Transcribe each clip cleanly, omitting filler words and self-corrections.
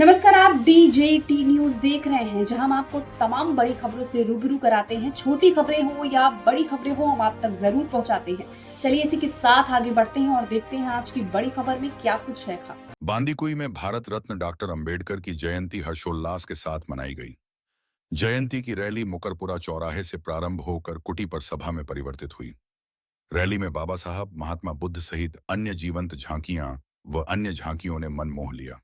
नमस्कार, आप DJT news देख रहे हैं, जहां हम आपको तमाम बड़ी खबरों से रूबरू कराते हैं। छोटी खबरें हो या बड़ी खबरें हो, हम आप तक ज़रूर पहुंचाते हैं। चलिए इसी के साथ आगे बढ़ते हैं और देखते हैं आज की बड़ी खबर में क्या कुछ है खास। बांदीकुई में भारत रत्न डॉक्टर अंबेडकर की जयंती हर्षोल्लास के साथ मनाई गई। जयंती की रैली मुकरपुरा चौराहे से प्रारंभ होकर कुटी पर सभा में परिवर्तित हुई। रैली में बाबा साहब, महात्मा बुद्ध सहित अन्य जीवंत झांकियां व अन्य झांकियों ने मन मोह लिया।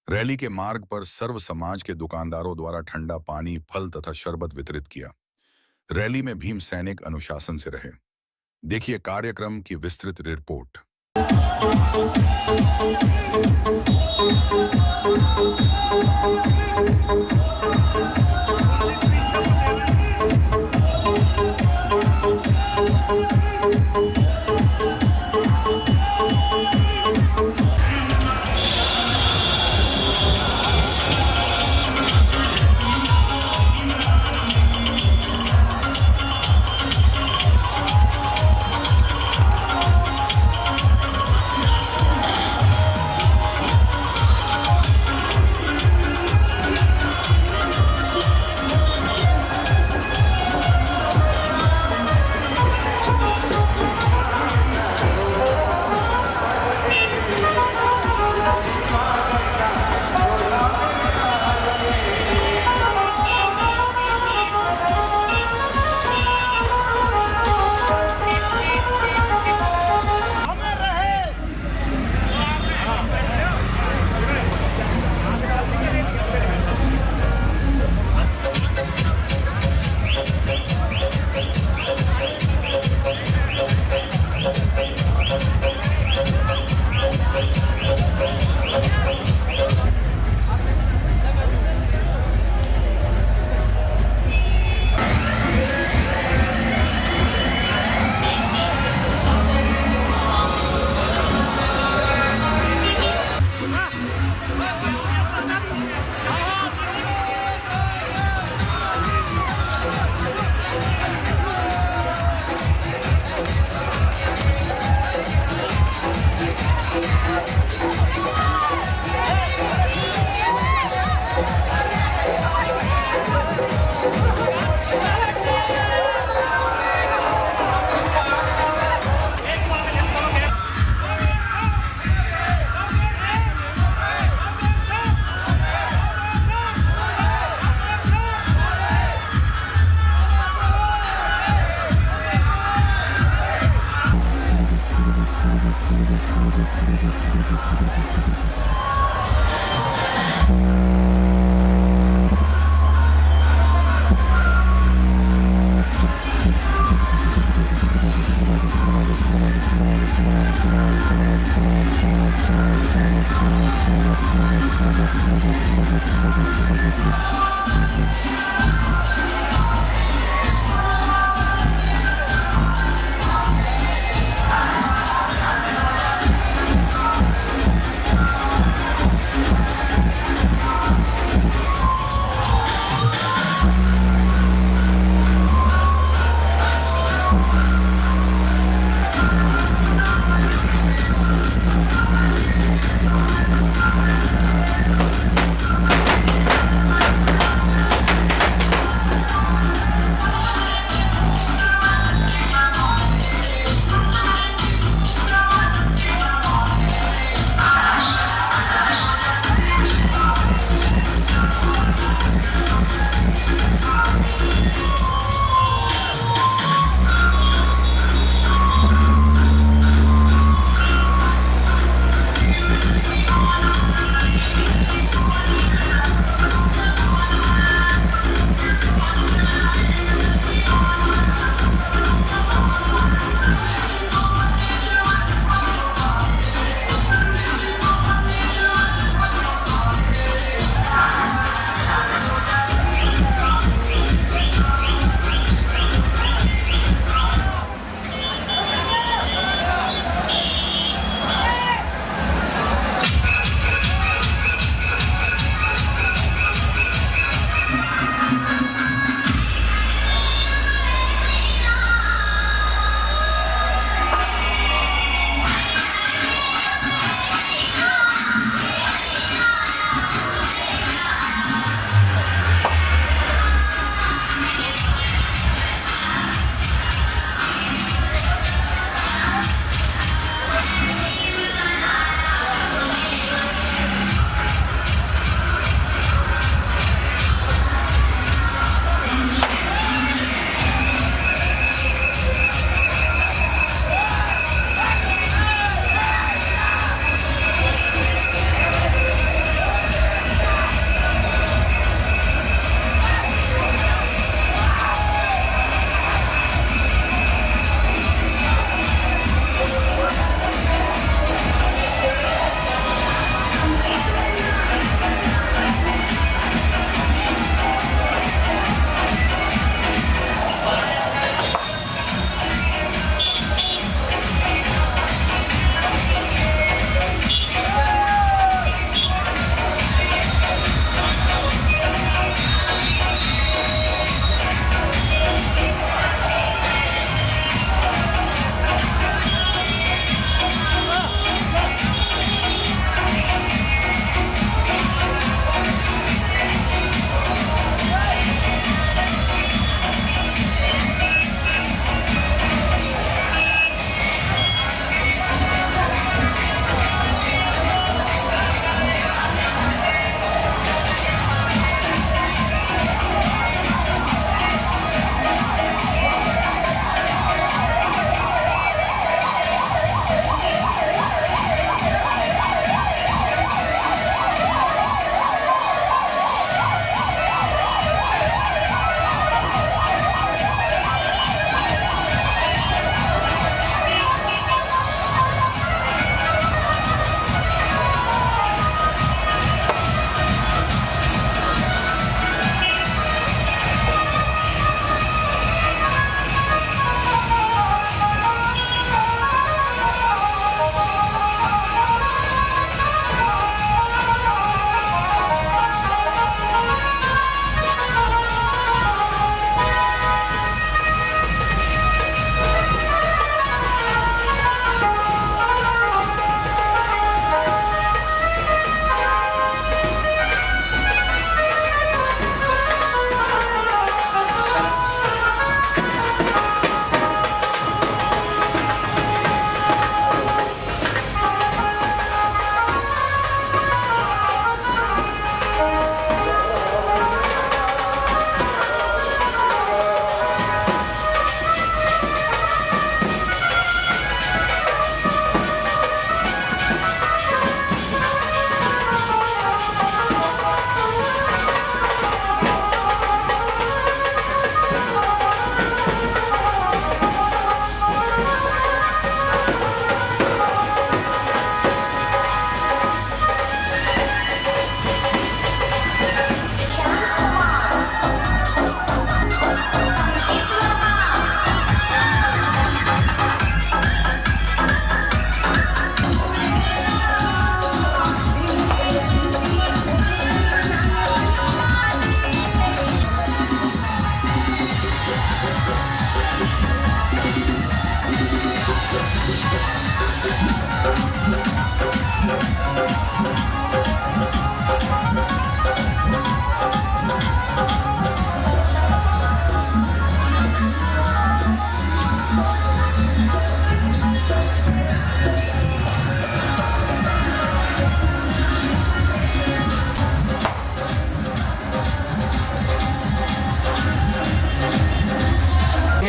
रैली के मार्ग पर सर्व समाज के दुकानदारों द्वारा ठंडा पानी, फल तथा शरबत वितरित किया। रैली में भीम सैनिक अनुशासन से रहे। देखिए कार्यक्रम की विस्तृत रिपोर्ट।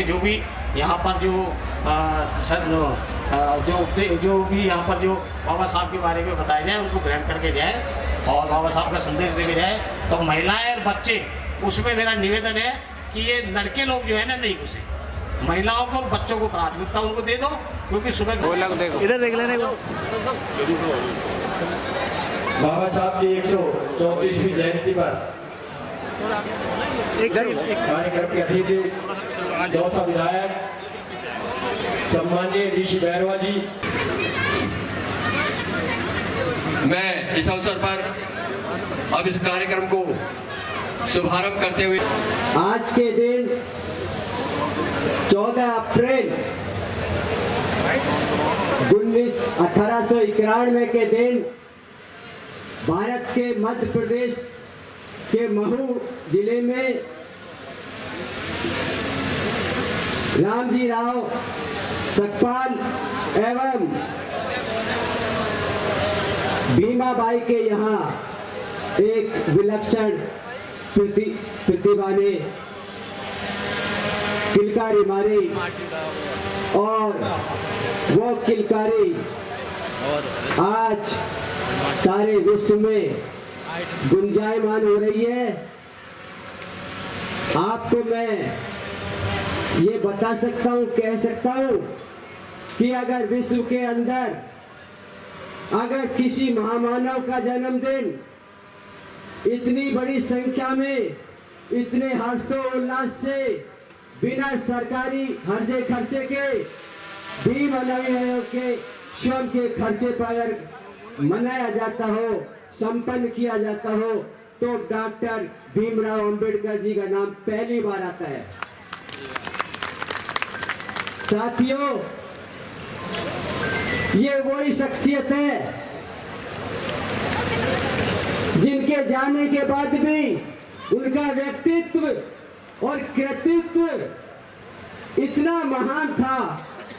जो भी यहाँ पर जो भी यहाँ पर जो बाबा साहब के बारे में बताया जाए उनको ग्रहण करके जाए और बाबा साहब का संदेश देके जाए। तो महिलाएं और बच्चे, उसमें मेरा निवेदन है कि ये लड़के लोग जो है ना नहीं घुसे, महिलाओं को और बच्चों को प्राथमिकता उनको दे दो, क्योंकि सुबह इधर देख लेने को। बाबा साहब की 134वीं जयंती पर कार्यक्रम के अतिथि दौसा विधायक सम्माननीय ऋषि बैरवा जी, मैं इस अवसर पर अब इस कार्यक्रम को शुभारंभ करते हुए आज के दिन 14 अप्रैल 1891 के दिन भारत के मध्य प्रदेश के महू जिले में रामजी राव सकपाल एवं भीमाबाई के यहाँ एक विलक्षण प्रतिभा ने किलकारी मारी और वो किलकारी आज सारे विश्व में गुंजायमान हो रही है। आपको मैं ये बता सकता हूँ, कह सकता हूँ कि अगर विश्व के अंदर अगर किसी महामानव का जन्मदिन इतनी बड़ी संख्या में इतने हर्षोल्लास से बिना सरकारी हर्जे खर्चे के भीम आयोग के स्वयं के खर्चे पर मनाया जाता हो, संपन्न किया जाता हो, तो डॉक्टर भीमराव अंबेडकर जी का नाम पहली बार आता है। साथियों, ये वही शख्सियत है जिनके जाने के बाद भी उनका व्यक्तित्व और कृतित्व इतना महान था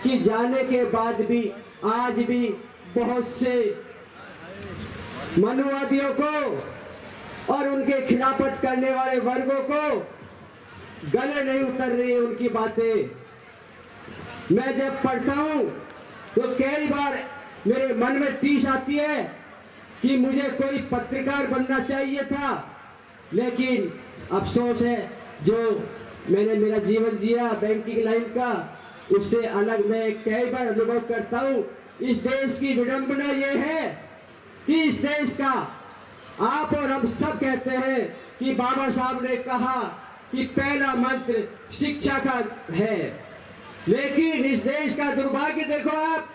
कि जाने के बाद भी आज भी बहुत से मनुवादियों को और उनके खिलाफत करने वाले वर्गों को गले नहीं उतर रही है उनकी बातें। मैं जब पढ़ता हूं तो कई बार मेरे मन में टीस आती है कि मुझे कोई पत्रकार बनना चाहिए था, लेकिन अफसोस है जो मैंने मेरा जीवन जिया बैंकिंग लाइन का, उससे अलग मैं कई बार अनुभव करता हूं। इस देश की विडंबना यह है कि इस देश का आप और हम सब कहते हैं कि बाबा साहब ने कहा कि पहला मंत्र शिक्षा का है, लेकिन इस देश का दुर्भाग्य देखो आप,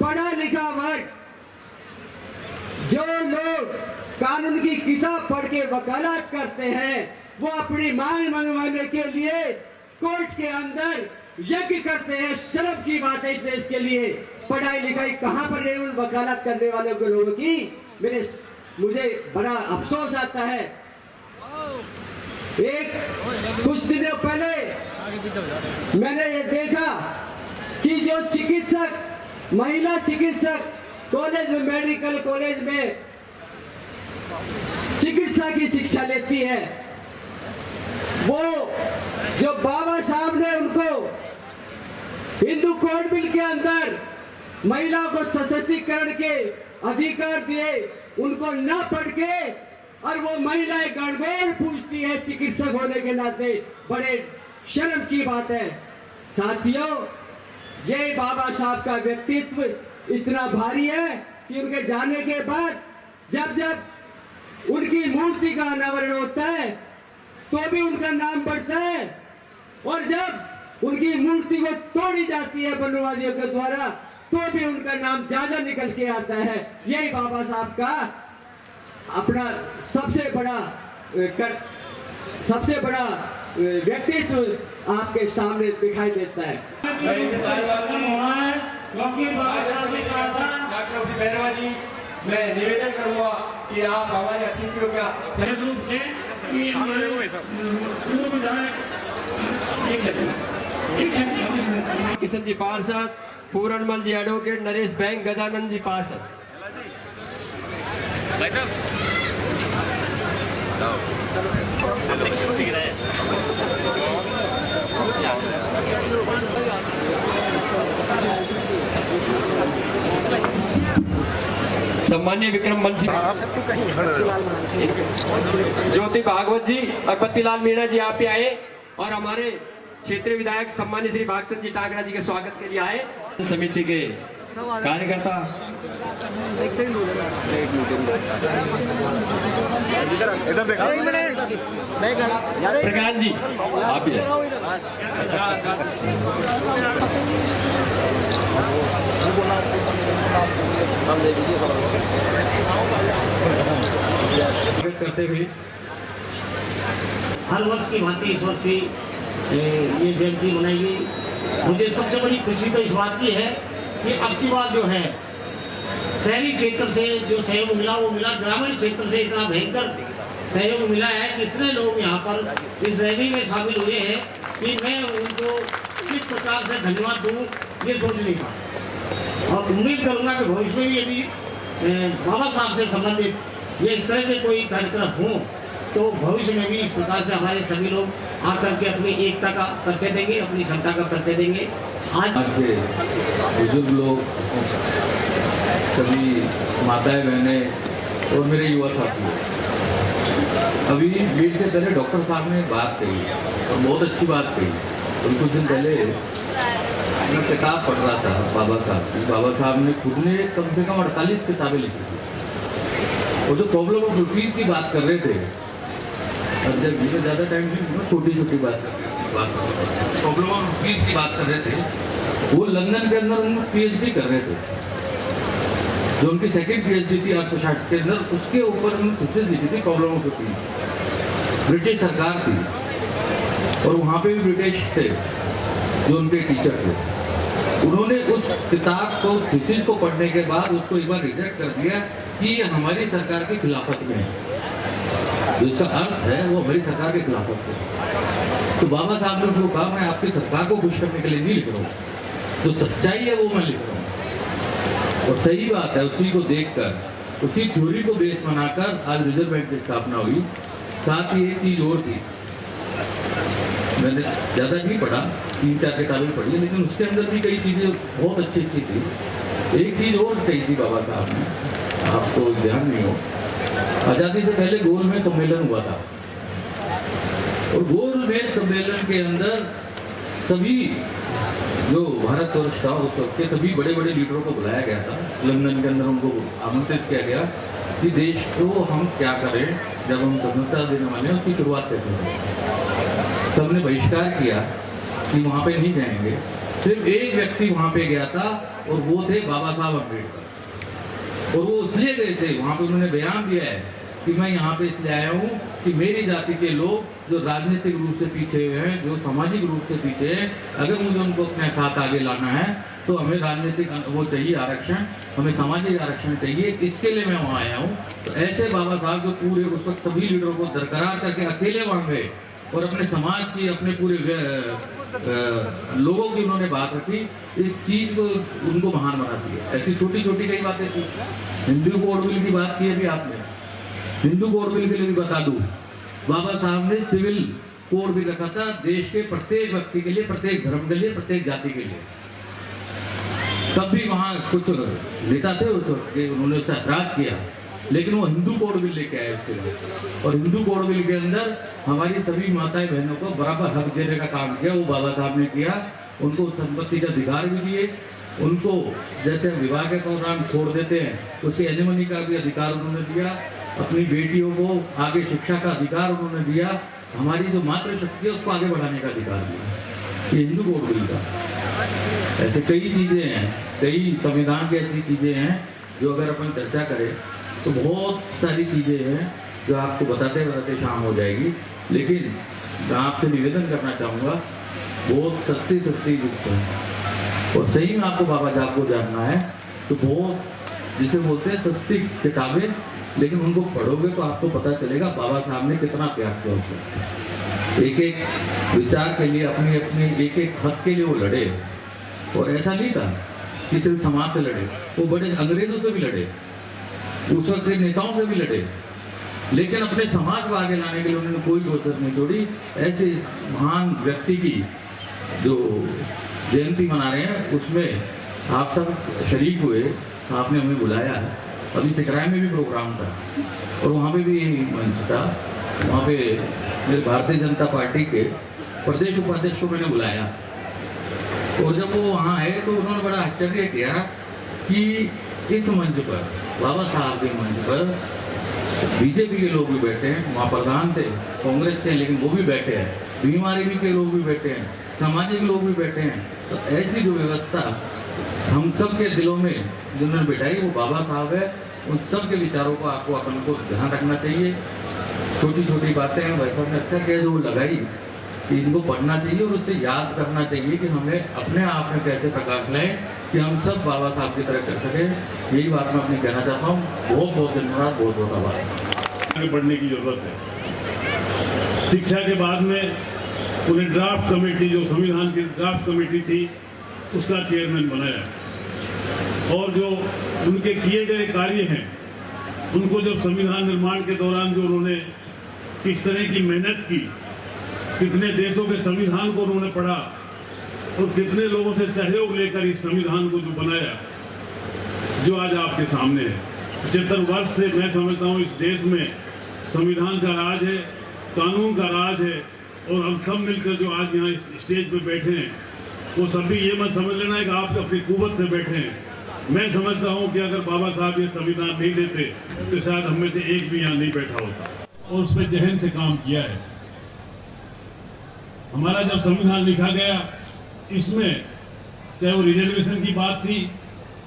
पढ़ा लिखा वर्ग, जो लोग कानून की किताब पढ़ के वकालत करते हैं, वो अपनी मांग मंगवाने के लिए कोर्ट के अंदर यज्ञ करते हैं। शर्म की बात है इस देश के लिए। पढ़ाई लिखाई कहां पर रही उन वकालत करने वाले के लोगों की। मुझे बड़ा अफसोस आता है। कुछ दिनों पहले मैंने ये देखा कि जो चिकित्सक, महिला चिकित्सक कॉलेज में, मेडिकल कॉलेज में चिकित्सा की शिक्षा लेती है, वो जो बाबा साहब ने उनको हिंदू कोड बिल के अंदर महिलाओं को सशक्तिकरण के अधिकार दिए, उनको न पढ़ के और वो महिलाएं गड़बड़ पूछती है चिकित्सक होने के नाते, बड़े शर्म की बात है। साथियों, ये बाबा साहब का व्यक्तित्व इतना भारी है कि उनके जाने के बाद जब उनकी मूर्ति का अनावरण होता है तो भी उनका नाम बढ़ता है, और जब उनकी मूर्ति को तोड़ी जाती है बनवादियों के द्वारा तो भी उनका नाम ज्यादा निकल के आता है। यही बाबा साहब का अपना सबसे बड़ा व्यक्तित्व आपके सामने दिखाई देता है। डॉक्टर बैरवा जी मैं निवेदन करूंगा कि आप हमारे अतिथियों का सहज रूप से कि हमारे पूर्व विधायक किशन जी पार्षद, पूरणमल जी एडवोकेट, नरेश बैंक, गजानंद जी पार्षद। सम्मान्य विक्रम बंसी, ज्योति भागवत जी और बत्तीलाल मीणा जी आप भी आए और हमारे क्षेत्रीय विधायक सम्मान्य श्री भागचंद जी टाकरा जी के स्वागत के लिए आए। समिति के कार्यकर्ता प्रकाश जी आप भी करते हुए हर वर्ष की भांति इस वर्ष भी ये जयंती मनाई गई। मुझे सबसे बड़ी खुशी तो इस बात की है कि अब की बात जो है शहरी क्षेत्र से जो सहयोग मिला वो मिला, ग्रामीण क्षेत्र से इतना भयंकर सहयोग मिला है कि इतने लोग यहाँ पर इस रैली में शामिल हुए हैं कि मैं उनको किस प्रकार से धन्यवाद दूँ ये सोच नहीं पा। और उम्मीद करूँगा कि भविष्य में भी यदि बाबा साहब से संबंधित ये इस तरह के कोई कार्यक्रम हों तो भविष्य में भी इस प्रकार से हमारे सभी लोग आकर के अपनी एकता का परिचय देंगे, अपनी क्षमता का परिचय देंगे। आज के बुजुर्ग लोग, सभी माताएं बहनें और मेरे युवा साथी, अभी मीट से पहले डॉक्टर साहब ने बात कही और बहुत अच्छी बात कही। और कुछ दिन पहले मैं किताब पढ़ रहा था बाबा साहब की। बाबा साहब ने खुद ने कम से कम 48 किताबें लिखी थी और जो प्रॉब्लम ऑफ रुपीज़ की बात कर रहे थे, जब मुझे ज़्यादा टाइम नहीं, छोटी छोटी बात प्रॉब्लम ऑफ रुपीज़ की बात कर रहे थे। वो लंदन के अंदर उन्होंने PhD कर रहे थे, जो उनकी सेकंड PhD थी अर्थशास्त्र के अंदर, उसके ऊपर उन्होंने थीसिस लिखी थी प्रॉब्लम ऑफ रुपीज़। ब्रिटिश सरकार थी और वहाँ पे भी ब्रिटिश थे जो उनके टीचर थे। उन्होंने उस किताब को, उस थीसिस को पढ़ने के बाद उसको एक बार रिजेक्ट कर दिया कि ये हमारी सरकार की खिलाफत में है। जिसका अर्थ है वो हमारी सरकार के खिलाफ है। तो बाबा साहब ने उनको कहा, मैं आपकी सरकार को खुश करने के लिए नहीं लिख रहा हूँ, जो सच्चाई है वो मैं लिख रहा हूँ। और सही बात है, उसी को देखकर, उसी थ्योरी को बेस बनाकर आज रिजर्व बैंक की स्थापना हुई। साथ ही एक चीज और थी, मैंने ज़्यादा नहीं पढ़ा, 3-4 किताबें पढ़ी, लेकिन उसके अंदर भी कई चीज़ें बहुत अच्छी अच्छी थी। एक चीज़ और कही थी बाबा साहब ने, आपको ध्यान नहीं हो, आज़ादी से पहले गोलमेज सम्मेलन हुआ था और गोलमेज सम्मेलन के अंदर सभी जो भारतवर्ष था उस वक्त के सभी बड़े बड़े लीडरों को बुलाया गया था। लंदन के अंदर उनको आमंत्रित किया गया कि देश को हम क्या करें जब हम स्वतंत्रता देने वाले हैं, उसकी शुरुआत कैसे करें। सबने बहिष्कार किया कि वहाँ पे नहीं जाएंगे। सिर्फ एक व्यक्ति वहाँ पे गया था और वो थे बाबा साहब अम्बेडकर। और वो इसलिए गए थे, वहाँ पे उन्होंने बयान दिया है कि मैं यहाँ पे इसलिए आया हूँ कि मेरी जाति के लोग जो राजनीतिक रूप से पीछे हुए हैं, जो सामाजिक रूप से पीछे हैं, अगर मुझे उनको अपने साथ आगे लाना है तो हमें राजनीतिक वो चाहिए आरक्षण, हमें सामाजिक आरक्षण चाहिए, इसके लिए मैं वहाँ आया हूँ। तो ऐसे बाबा साहब जो पूरे उस वक्त सभी लीडरों को दरकरार करके अकेले वहाँ गए और अपने समाज की, अपने पूरे लोगों की उन्होंने बात रखी, इस चीज़ को उनको महान बनाती है। ऐसी छोटी छोटी कई बातें थी। हिंदू कोड बिल की बात की अभी आपने, हिंदू कोड बिल के लिए भी बता दूं, बाबा साहब ने सिविल कोड भी रखा था देश के प्रत्येक व्यक्ति के लिए, प्रत्येक धर्म के लिए, प्रत्येक जाति के लिए। तब भी वहाँ कुछ नेता थे उस वक्त, उन्होंने उससे ऐतराज किया, लेकिन वो हिंदू कोड बिल लेके आए उसके बाद। और हिंदू कोड बिल के अंदर हमारी सभी माताएं बहनों को बराबर हक देने का काम किया, वो बाबा साहब ने किया। उनको संपत्ति का अधिकार भी दिए, उनको जैसे विवाह के प्रोग्राम छोड़ देते हैं उसके एलिमनी का भी अधिकार उन्होंने दिया, अपनी बेटियों को आगे शिक्षा का अधिकार उन्होंने दिया, हमारी जो मातृशक्ति है उसको आगे बढ़ाने का अधिकार दिया। ये हिंदू कोड बिल का। ऐसे कई चीज़ें हैं, कई संविधान की ऐसी चीज़ें हैं जो अगर अपन चर्चा करें तो बहुत सारी चीज़ें हैं जो आपको बताते बताते शाम हो जाएगी। लेकिन मैं आपसे निवेदन करना चाहूँगा, बहुत सस्ती बुक्स हैं और सही में आपको बाबा साहब को जानना है तो बहुत जिसे बोलते हैं सस्ती किताबें, लेकिन उनको पढ़ोगे तो आपको पता चलेगा बाबा साहब ने कितना त्याग किया उससे। एक एक विचार के लिए, अपनी अपनी एक एक हक के लिए वो लड़े। और ऐसा नहीं था कि सिर्फ समाज से लड़े, वो बड़े अंग्रेजों से भी लड़े, उस वक्त के नेताओं से भी लड़े, लेकिन अपने समाज को आगे लाने के लिए उन्होंने कोई कसर नहीं छोड़ी। ऐसे इस महान व्यक्ति की जो जयंती मना रहे हैं उसमें आप सब शरीक हुए, आपने हमें बुलाया। अभी सिकराय में भी प्रोग्राम था और वहाँ पे भी मंच था, वहाँ पे मेरे भारतीय जनता पार्टी के प्रदेश उपाध्यक्ष को मैंने बुलाया। और जब वो वहाँ आए तो उन्होंने बड़ा आश्चर्य किया कि इस मंच पर, बाबा साहब के मंच पर बीजेपी के लोग भी बैठे हैं, वहाँ प्रधान थे, कांग्रेस के, लेकिन वो भी बैठे हैं, बीमारी के लोग भी बैठे हैं, सामाजिक लोग भी बैठे हैं। तो ऐसी जो व्यवस्था हम सब के दिलों में जिन्होंने बिठाई वो बाबा साहब है। उन सब के विचारों को आपको अपन को ध्यान रखना चाहिए। छोटी छोटी बातें भाई साहब ने अच्छा किया जो लगाई कि इनको पढ़ना चाहिए और उससे याद करना चाहिए कि हमें अपने आप में कैसे प्रकाश लाए कि हम सब बाबा साहब की तरह कर सकें। यही बात मैं अपनी कहना चाहता हूँ। बहुत बहुत धन्यवाद, बहुत बहुत आभार। आगे बढ़ने की जरूरत है। शिक्षा के बाद में उन्हें ड्राफ्ट कमेटी, जो संविधान की ड्राफ्ट कमेटी थी, उसका चेयरमैन बनाया। और जो उनके किए गए कार्य हैं उनको जब संविधान निर्माण के दौरान जो उन्होंने किस तरह की मेहनत की, कितने देशों के संविधान को उन्होंने पढ़ा और कितने लोगों से सहयोग लेकर इस संविधान को जो बनाया, जो आज आपके सामने है। 75 वर्ष से मैं समझता हूँ इस देश में संविधान का राज है, कानून का राज है। और हम सब मिलकर जो आज यहाँ इस स्टेज पे बैठे हैं वो सभी ये मत समझ लेना है कि आप अपनी कुव्वत से बैठे हैं। मैं समझता हूँ कि अगर बाबा साहब ये संविधान नहीं देते तो शायद हम में से एक भी यहाँ नहीं बैठा होता। और उस पर जहन से काम किया है। हमारा जब संविधान लिखा गया, इसमें चाहे वो रिजर्वेशन की बात थी,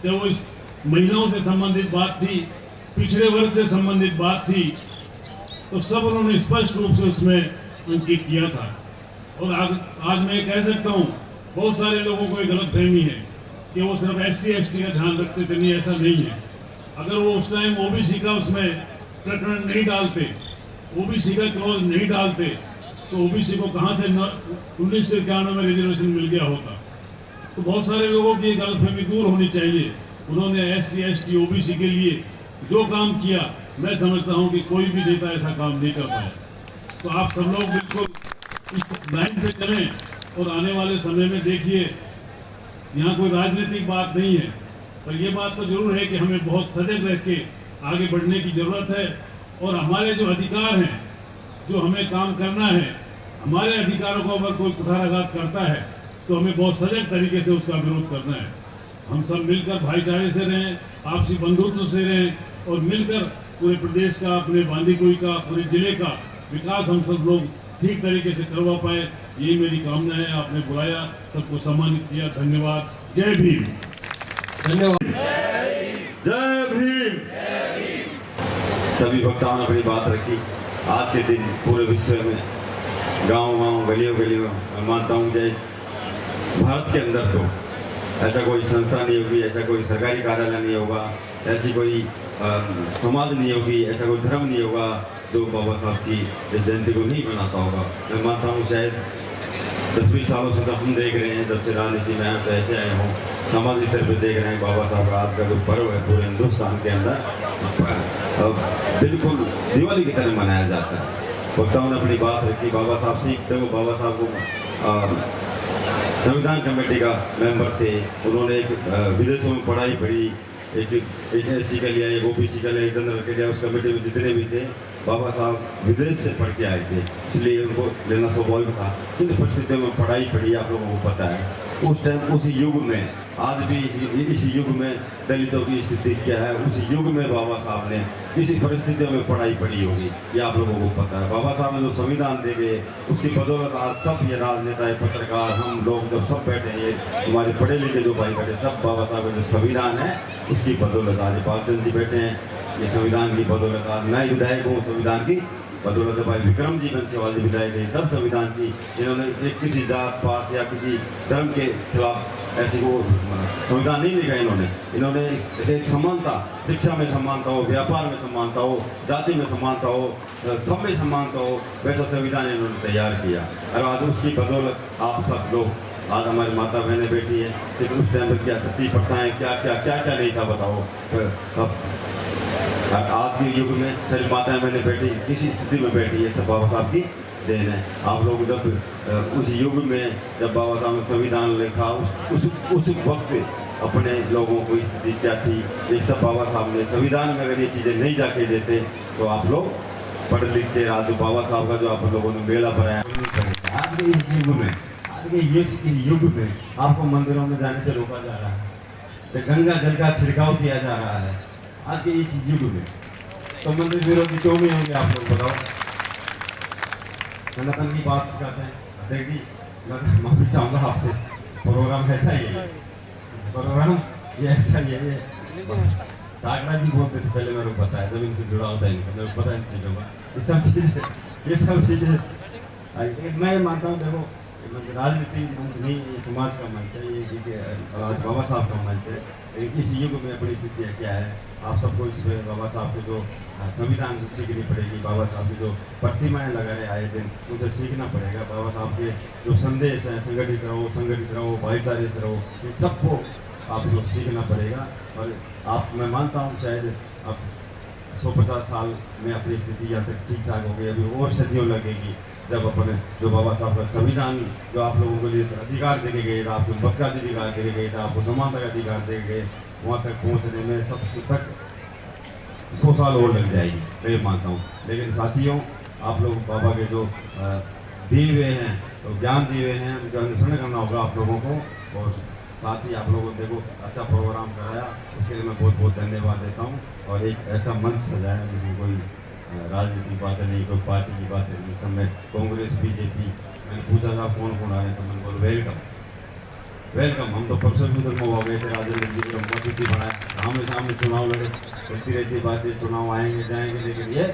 चाहे वो इस महिलाओं से संबंधित बात थी, पिछड़े वर्ग से संबंधित बात थी, तो सब उन्होंने स्पष्ट रूप से उसमें अंकित किया था। और आज मैं कह सकता हूँ बहुत सारे लोगों को एक गलतफहमी है कि वो सिर्फ SC ST का ध्यान रखते थे। नहीं, ऐसा नहीं है। अगर वो उस टाइम OBC का उसमें प्रकरण नहीं डालते, OBC का क्लॉज नहीं डालते, तो OBC को कहाँ से 1991 में रिजर्वेशन मिल गया होता। तो बहुत सारे लोगों की गलतफहमी दूर होनी चाहिए। उन्होंने SC ST OBC के लिए जो काम किया, मैं समझता हूँ कि कोई भी नेता ऐसा काम नहीं कर पाया। तो आप सब लोग बिल्कुल इस लाइन पे चलें और आने वाले समय में देखिए, यहाँ कोई राजनीतिक बात नहीं है, पर यह बात तो जरूर है कि हमें बहुत सजग रह के आगे बढ़ने की जरूरत है। और हमारे जो अधिकार हैं, जो हमें काम करना है, हमारे अधिकारों को अगर कोई कुठाराघात करता है तो हमें बहुत सजग तरीके से उसका विरोध करना है। हम सब मिलकर भाईचारे से रहें, आपसी बंधुत्व से रहें और मिलकर पूरे प्रदेश का, अपने बांदीकुई का, पूरे जिले का विकास हम सब लोग ठीक तरीके से करवा पाए, ये मेरी कामना है। आपने बुलाया, सबको सम्मानित किया, धन्यवाद। जय भीम। धन्यवाद। जय भीम। सभी वक्ताओं ने अपनी बात रखी। आज के दिन पूरे विश्व में गांव गलियों मैं मानता हूँ कि भारत के अंदर तो ऐसा कोई संस्था नहीं होगी, ऐसा कोई सरकारी कार्यालय नहीं होगा, ऐसी कोई समाज नहीं होगी, ऐसा कोई धर्म नहीं होगा जो बाबा साहब की इस जयंती को नहीं मनाता होगा। मैं मानता हूँ शायद 10-20 सालों से तो हम देख रहे हैं, जब से राजनीति में आप ऐसे आए हों, सामाजिक स्तर पर देख रहे हैं बाबा साहब का आज का जो पर्व है पूरे हिंदुस्तान के अंदर बिल्कुल दिवाली की तरह मनाया जाता है। वक्ताओं ने अपनी बात रखी। बाबा साहब सीखते वो बाबा साहब को संविधान कमेटी का मेंबर थे। उन्होंने एक विदेशों में पढ़ाई पढ़ी, एक SC का लिया, एक OBC का लिया, एक जनरल का लिया। उस कमेटी में जितने भी थे बाबा साहब विदेश से पढ़ के आए थे, इसलिए उनको लेना स्वाभाविक था। किन परिस्थितियों में पढ़ाई पढ़ी आप लोगों को पता है। उस टाइम, उस युग में, आज भी इस युग में दलितों की स्थिति क्या है, उस युग में बाबा साहब ने किसी परिस्थितियों में पढ़ाई पढ़ी होगी, ये आप लोगों को पता है। बाबा साहब ने जो संविधान दे गए उसकी बदौलत आज सब ये राजनेता, पत्रकार, हम लोग जब सब बैठे हैं, ये हमारे पढ़े लिखे जो भाई बैठे, सब बाबा साहब का जो संविधान है उसकी बदौलत आज पाक चंद जी बैठे हैं। ये संविधान की बदौलत आज मैं विधायक हूँ संविधान की बदौलत भाई विक्रम जी बंसीवाल जी विधायक थे, सब संविधान की इन्होंने एक किसी जात पात या किसी धर्म के खिलाफ ऐसी वो संविधान नहीं लिखा इन्होंने एक समानता, शिक्षा में समानता हो, व्यापार में समानता हो, जाति में समानता हो, सब में समानता हो, वैसा संविधान इन्होंने तैयार किया। और आज उसकी बदौलत आप सब लोग, आज हमारी माता बहनें बैठी है, लेकिन उस टाइम पर क्या सती प्रथाएं क्या नहीं था बताओ। अब आज के युग में सारी माताएं बहनें बैठी किसी स्थिति में बैठी है, सब बाबा साहब की देन है। आप लोग जब उस युग में जब बाबा साहब ने संविधान लिखा उस वक्त अपने लोगों को स्थिति क्या थी, ये सब बाबा साहब ने संविधान में अगर ये चीज़ें नहीं जाके देते तो आप लोग पढ़ लिख के आज बाबा साहब का जो आप लोगों ने मेला बनाया। आज के इस युग में आपको मंदिरों में जाने से रोका जा रहा है, तो गंगा जल का छिड़काव किया जा रहा है आज के इस युग में, तो मंदिर विरोधी क्यों नहीं होंगे आप लोग बताओ। सनातन की बात सिखाते हैं। देखिए मैं माफी चाहूँगा आपसे, प्रोग्राम ऐसा ही है, प्रोग्राम ये ऐसा ही है। टाकरा जी बोलते थे पहले, मेरे को पता है, जब इनसे जुड़ा होता है मेरे को पता है इन चीज़ों का, ये सब चीज़ें मैं मानता हूँ। देखो राजनीति मंच नहीं, ये समाज का मंच है, ये बाबा साहब का मंच है। लेकिन इस युग में अपनी स्थितियाँ क्या है, आप सबको इस पर बाबा साहब के जो संविधान से सीखनी पड़ेगी, बाबा साहब की जो प्रतिमाएं लगाए आए दिन उनसे सीखना पड़ेगा। बाबा साहब के जो संदेश हैं, संगठित रहो, भाईचारे से रहो, इन सबको आप लोग सीखना पड़ेगा। और आप, मैं मानता हूँ शायद अब 150 साल में अपनी स्थिति यहाँ तक ठीक ठाक हो गई, अभी और सदियों लगेगी जब अपने जो बाबा साहब का संविधान जो आप लोगों के लिए अधिकार देके गए था, आपको मत का अधिकार देके गए था, आपको समानता का अधिकार दे गए, वहाँ तक पहुँचने में सब तक 100 साल और लग जाएगी, मैं मानता हूँ। लेकिन साथियों, आप लोग बाबा के जो दिए हुए हैं, तो ज्ञान दिए हुए हैं, उनका अनुसरण करना होगा आप लोगों को। और साथ ही आप लोगों को देखो अच्छा प्रोग्राम कराया, उसके लिए मैं बहुत बहुत धन्यवाद देता हूँ। और एक ऐसा मंच सजाया जिसमें कोई राजनीतिक बातें नहीं, कोई पार्टी की बातें नहीं, सब में कांग्रेस बीजेपी। मैंने पूछा था कौन कौन आ रहे हैं, सब मैंने बोला वेलकम। हम तो परसों भी उधर हो गए थे, राजेंद्र जी को मजबूती बनाए, आमने सामने चुनाव लड़े, चलती रहती बातें, चुनाव आएंगे जाएंगे, लेकिन ये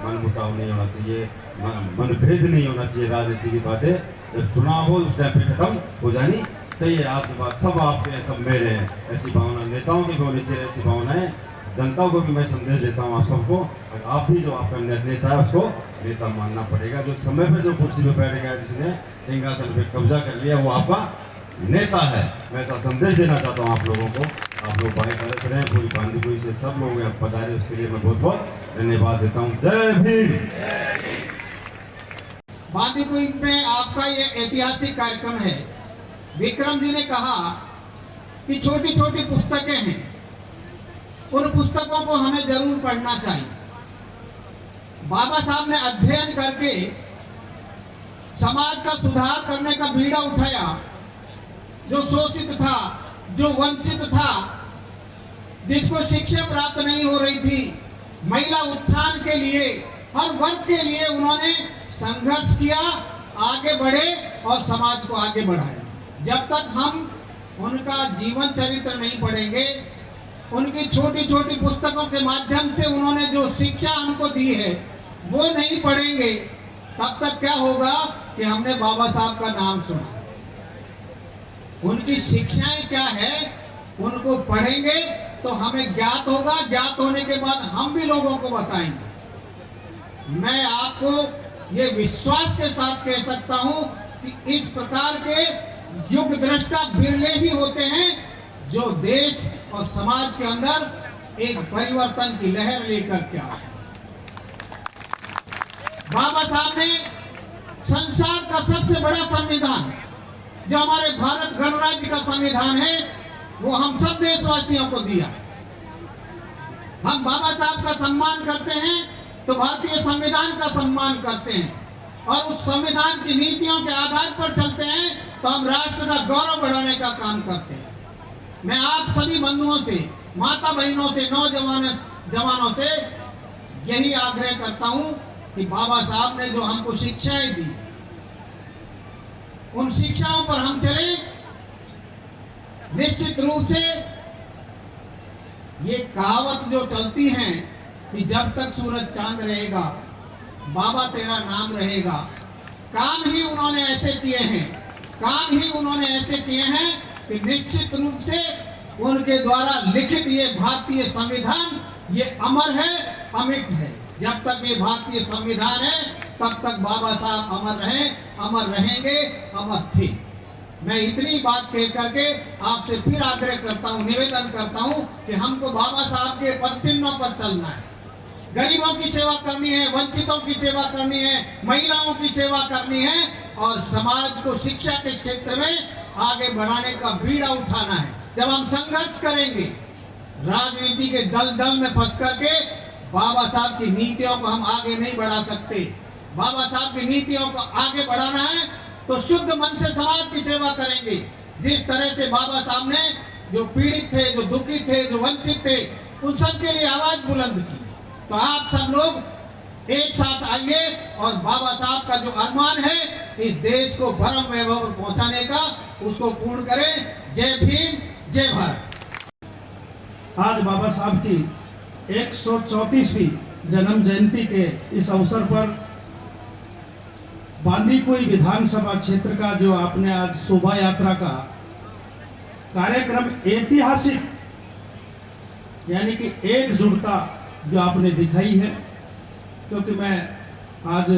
मन मुटाव नहीं होना चाहिए, मनभेद नहीं होना चाहिए। राजनीति की बातें जब चुनाव हो उस टाइम पे खत्म हो जानी चाहिए। आज के बाद सब आपके हैं, सब मेरे हैं, ऐसी भावना नेताओं की भी होनी चाहिए, ऐसी भावनाएं जनता को भी मैं संदेश देता हूँ आप सबको। आप भी जो आपका नेता है उसको नेता मानना पड़ेगा। जो समय पे जो कुर्सी पे बैठ गया, जिसने सिंहासन पे कब्जा कर लिया, वो आपका नेता है। मैं ऐसा संदेश देना चाहता हूँ आप लोगों को। आप लोग भाई तरस रहे हैं, पूरी बांदीपुरी से सब लोग यहाँ पधारे, उसके लिए मैं बहुत बहुत धन्यवाद देता हूँ। जय भीम। बांदीपुरी में आपका ये ऐतिहासिक कार्यक्रम है। विक्रम जी ने कहा कि छोटी छोटी पुस्तकें हैं, उन पुस्तकों को हमें जरूर पढ़ना चाहिए। बाबा साहब ने अध्ययन करके समाज का सुधार करने का बीड़ा उठाया। जो शोषित था, जो वंचित था, जिसको शिक्षा प्राप्त नहीं हो रही थी, महिला उत्थान के लिए, हर वर्ग के लिए उन्होंने संघर्ष किया, आगे बढ़े और समाज को आगे बढ़ाया। जब तक हम उनका जीवन चरित्र नहीं पढ़ेंगे, उनकी छोटी छोटी पुस्तकों के माध्यम से उन्होंने जो शिक्षा हमको दी है वो नहीं पढ़ेंगे, तब तक क्या होगा कि हमने बाबा साहब का नाम सुना। उनकी शिक्षाएं क्या है, उनको पढ़ेंगे तो हमें ज्ञात होगा। ज्ञात होने के बाद हम भी लोगों को बताएंगे। मैं आपको ये विश्वास के साथ कह सकता हूं कि इस प्रकार के युग दृष्टा बिरले ही होते हैं जो देश और समाज के अंदर एक परिवर्तन की लहर लेकर के आए। बाबा साहब ने संसार का सबसे बड़ा संविधान, जो हमारे भारत गणराज्य का संविधान है, वो हम सब देशवासियों को दिया है। हम बाबा साहब का सम्मान करते हैं तो भारतीय संविधान का सम्मान करते हैं, और उस संविधान की नीतियों के आधार पर चलते हैं तो हम राष्ट्र का गौरव बढ़ाने का काम करते हैं। मैं आप सभी बंधुओं से, माता बहनों से, नौजवानों से यही आग्रह करता हूं कि बाबा साहब ने जो हमको शिक्षाएं दी, उन शिक्षाओं पर हम चले। निश्चित रूप से ये कहावत जो चलती है कि जब तक सूरज चांद रहेगा बाबा तेरा नाम रहेगा। काम ही उन्होंने ऐसे किए हैं, काम ही उन्होंने ऐसे किए हैं कि निश्चित रूप से उनके द्वारा लिखित ये भारतीय संविधान ये अमर है, अमिट है। जब तक ये भारतीय संविधान है तब तक बाबा साहब अमर रहे, अमर रहेंगे, अमर थे। मैं इतनी बात कह करके आपसे फिर आग्रह करता हूँ, निवेदन करता हूँ कि हमको बाबा साहब के पद चिन्हों पर चलना है, गरीबों की सेवा करनी है, वंचितों की सेवा करनी है, महिलाओं की सेवा करनी है और समाज को शिक्षा के क्षेत्र में आगे बढ़ाने का बीड़ा उठाना है। जब हम संघर्ष करेंगे, राजनीति के दलदल में फंस करके बाबा साहब की नीतियों को हम आगे नहीं बढ़ा सकते। बाबा साहब की नीतियों को आगे बढ़ाना है तो शुद्ध मन से समाज की सेवा करेंगे। जिस तरह से बाबा साहब ने जो पीड़ित थे, जो दुखी थे, जो वंचित थे, उन सब के लिए आवाज बुलंद की। तो आप सब लोग एक साथ आइए और बाबा साहब का जो अरमान है इस देश को भरम वैभव पहुंचाने का, उसको पूर्ण करें। जय भीम, जय भारत। आज बाबा साहब की 134वीं जन्म जयंती के इस अवसर पर बांदीकुई विधानसभा क्षेत्र का जो आपने आज शोभा यात्रा का कार्यक्रम ऐतिहासिक यानी कि एकजुटता जो आपने दिखाई है, क्योंकि मैं आज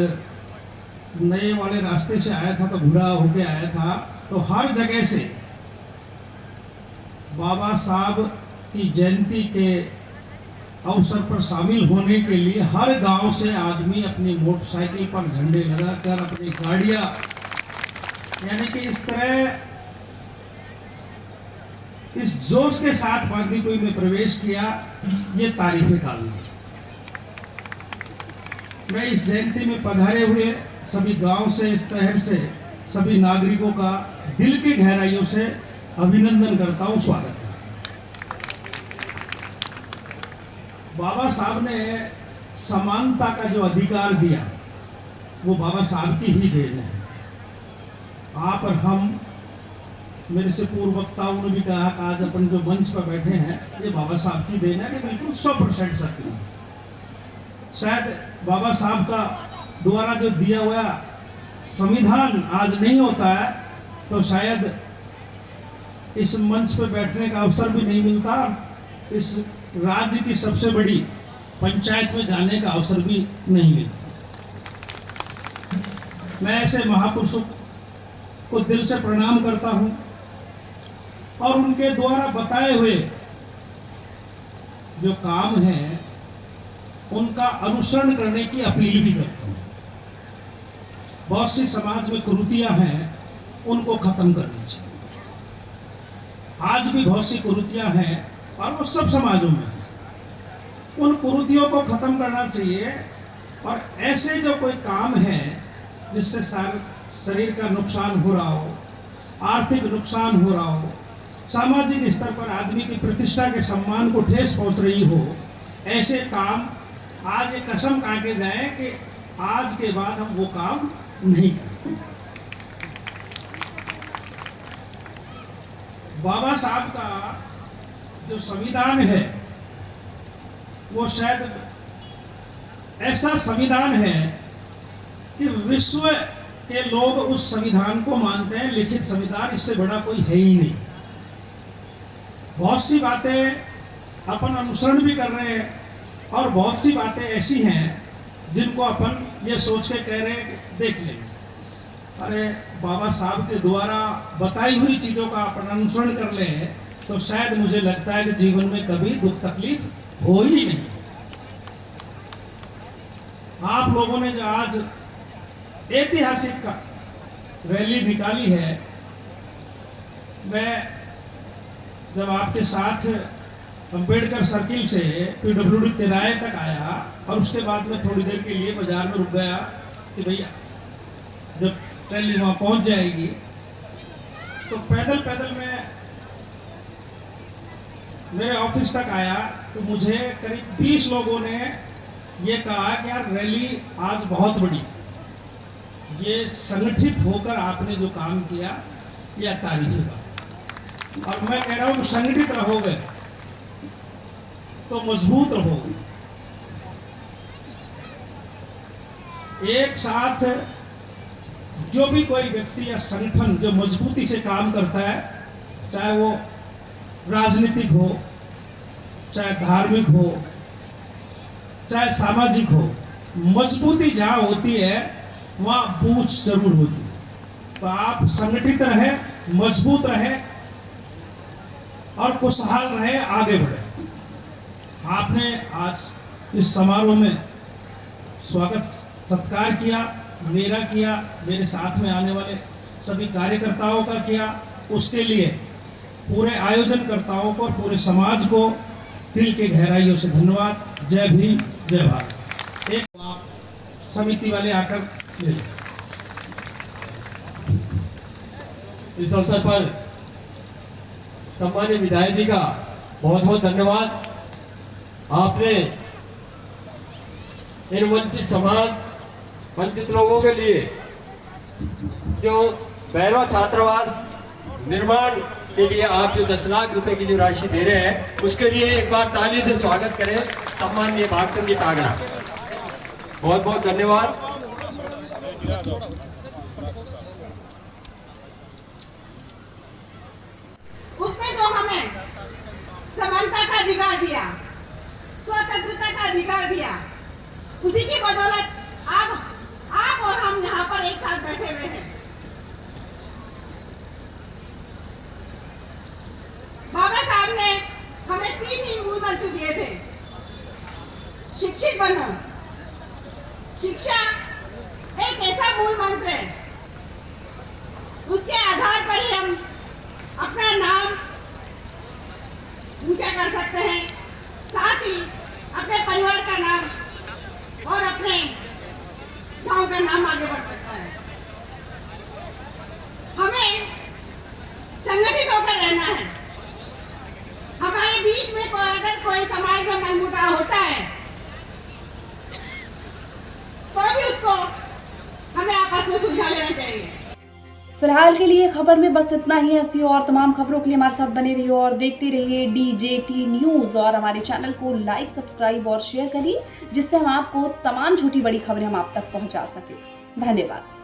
नए वाले रास्ते से आया था तो भूरा होके आया था, तो हर जगह से बाबा साहब की जयंती के अवसर पर शामिल होने के लिए हर गांव से आदमी अपनी मोटरसाइकिल पर झंडे लगाकर अपनी गाड़ियां, यानी कि इस तरह इस जोश के साथ बांदीकुई में प्रवेश किया, ये तारीफ काबिल है। मैं इस जयंती में पधारे हुए सभी गांव से, शहर से सभी नागरिकों का दिल की गहराइयों से अभिनंदन करता हूं, स्वागत है। बाबा साहब ने समानता का जो अधिकार दिया वो बाबा साहब की ही देन है। आप और हम, मेरे से पूर्व वक्ताओं ने भी कहा कि आज अपन जो मंच पर बैठे हैं ये बाबा साहब की देन है, कि बिल्कुल 100% सत्य है। शायद बाबा साहब का द्वारा जो दिया हुआ संविधान आज नहीं होता है तो शायद इस मंच पर बैठने का अवसर भी नहीं मिलता, इस राज्य की सबसे बड़ी पंचायत में जाने का अवसर भी नहीं मिलता। मैं ऐसे महापुरुषों को दिल से प्रणाम करता हूं और उनके द्वारा बताए हुए जो काम है उनका अनुसरण करने की अपील भी करता हूं। बहुत सी समाज में कुरीतियां हैं, उनको खत्म करनी चाहिए। आज भी बहुत सी कुरीतियां हैं और वो सब समाजों में, उन कुरीतियों को खत्म करना चाहिए। और ऐसे जो कोई काम है जिससे शरीर का नुकसान हो रहा हो, आर्थिक नुकसान हो रहा हो, सामाजिक स्तर पर आदमी की प्रतिष्ठा के सम्मान को ठेस पहुंच रही हो, ऐसे काम आज एक कसम खा के जाए कि आज के बाद हम वो काम नहीं करेंगे। बाबा साहब का जो संविधान है वो शायद ऐसा संविधान है कि विश्व के लोग उस संविधान को मानते हैं लिखित संविधान, इससे बड़ा कोई है ही नहीं। बहुत सी बातें अपन अनुसरण भी कर रहे हैं और बहुत सी बातें ऐसी हैं जिनको अपन ये सोच के कह रहे हैं देख लेंगे, अरे बाबा साहब के द्वारा बताई हुई चीज़ों का अपन अनुसरण कर लें तो शायद मुझे लगता है कि जीवन में कभी दुख तकलीफ हो ही नहीं। आप लोगों ने जो आज ऐतिहासिक का रैली निकाली है, मैं जब आपके साथ अंबेडकर सर्किल से PWD तिराहे तक आया और उसके बाद में थोड़ी देर के लिए बाजार में रुक गया कि भैया जब रैली वहाँ पहुँच जाएगी तो पैदल पैदल मैं मेरे ऑफिस तक आया तो मुझे करीब 20 लोगों ने ये कहा कि यार रैली आज बहुत बड़ी, ये संगठित होकर आपने जो काम किया यह तारीफ का। और मैं कह रहा हूँ संगठित रहोगे तो मजबूत रहोगे। एक साथ जो भी कोई व्यक्ति या संगठन जो मजबूती से काम करता है, चाहे वो राजनीतिक हो, चाहे धार्मिक हो, चाहे सामाजिक हो, मजबूती जहाँ होती है वहाँ बूझ जरूर होती है। तो आप संगठित रहे, मजबूत रहे और खुशहाल रहे, आगे बढ़े। आपने आज इस समारोह में स्वागत सत्कार किया, मेरा किया, मेरे साथ में आने वाले सभी कार्यकर्ताओं का किया, उसके लिए पूरे आयोजनकर्ताओं को और पूरे समाज को दिल के गहराइयों से धन्यवाद। जय भीम, जय भारत। एक आप समिति वाले आकर ले लें। इस अवसर पर सम्मानित विधायक जी का बहुत बहुत धन्यवाद। आपने इन वंचित समाज, वंचित लोगों के लिए जो भैरव छात्रावास निर्माण के लिए आप जो 10 लाख रुपए की जो राशि दे रहे हैं, उसके लिए एक बार ताली से स्वागत करें सम्माननीय भागचंद जी टागड़ा। बहुत बहुत धन्यवाद। उसमें जो हमें समानता का अधिकार दिया, स्वतंत्रता का अधिकार दिया, उसी की बदौलत आप और हम यहाँ पर एक साथ बैठे हुए हैं। बाबा साहब ने हमें 3 ही मूल मंत्र दिए थे। शिक्षित बनो। शिक्षा एक ऐसा मूल मंत्र है, उसके आधार पर ही हम अपना नाम ऊंचा कर सकते हैं, साथ ही अपने परिवार का नाम और अपने गांव का नाम आगे बढ़ सकता है। हमें संगठित होकर रहना है। हमारे बीच में अगर कोई समाज में मनमुटाव होता है तो भी उसको हमें आपस में सुलझा लेना चाहिए। फिलहाल के लिए खबर में बस इतना ही। ऐसी और तमाम खबरों के लिए हमारे साथ बने रहिए और देखते रहिए DJT न्यूज। और हमारे चैनल को लाइक, सब्सक्राइब और शेयर करिए, जिससे हम आपको तमाम छोटी बड़ी खबरें हम आप तक पहुंचा सके। धन्यवाद।